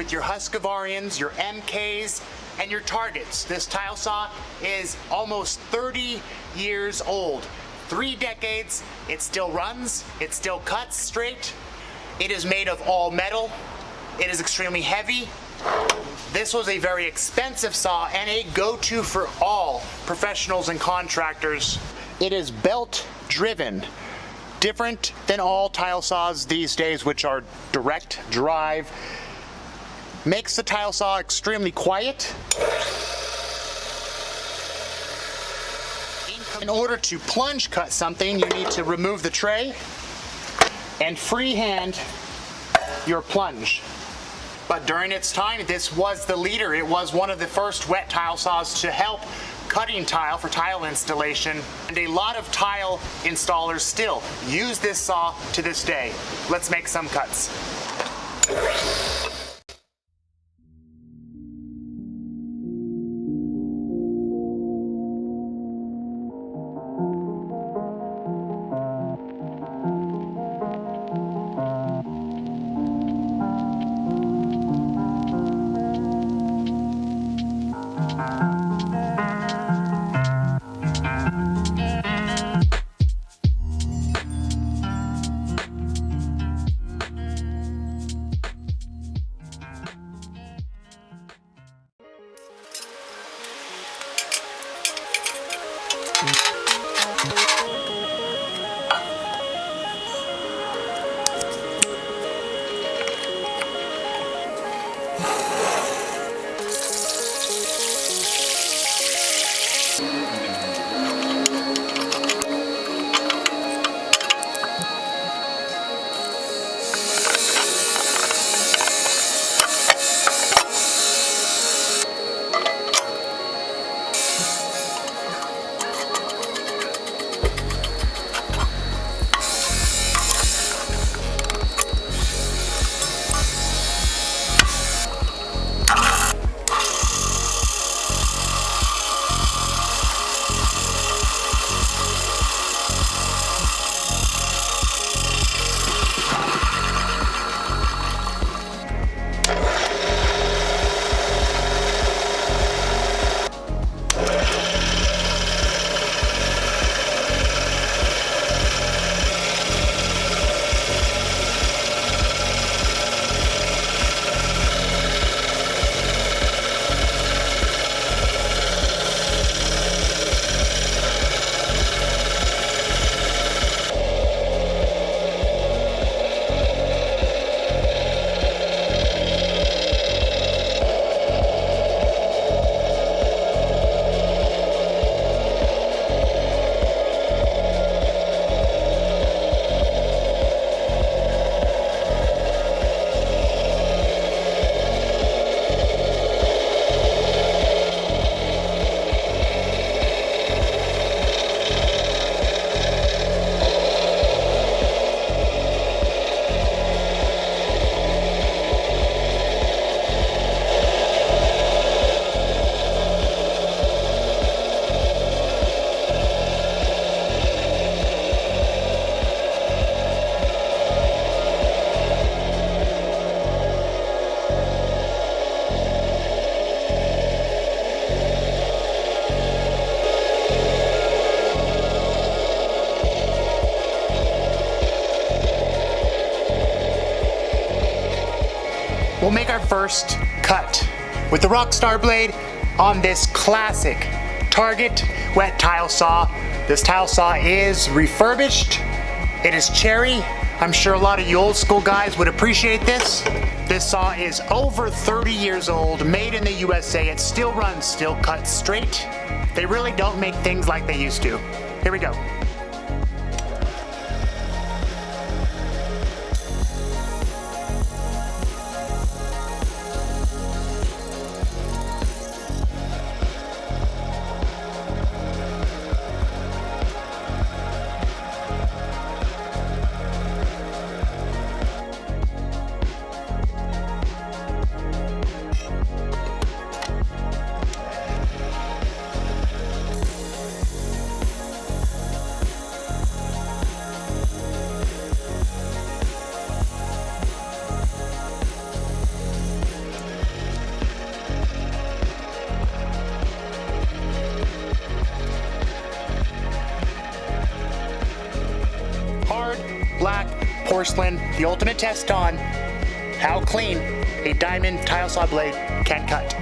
with your Husqvarnas, your MKs, and your Targets. This tile saw is almost 30 years old. 3 decades, it still runs, it still cuts straight. It is made of all metal. It is extremely heavy. This was a very expensive saw and a go-to for all professionals and contractors. It is belt driven, different than all tile saws these days, which are direct drive. Makes the tile saw extremely quiet. In order to plunge cut something, you need to remove the tray and freehand your plunge. But during its time, this was the leader. It was one of the first wet tile saws to help cutting tile for tile installation. And a lot of tile installers still use this saw to this day. Let's make some cuts. We'll make our first cut with the Rockstar blade on this classic Target wet tile saw. This tile saw is refurbished. It is cherry. I'm sure a lot of you old school guys would appreciate this. This saw is over 30 years old, made in the USA. It still runs, still cuts straight. They really don't make things like they used to. Here we go. black porcelain, the ultimate test on how clean a diamond tile saw blade can cut.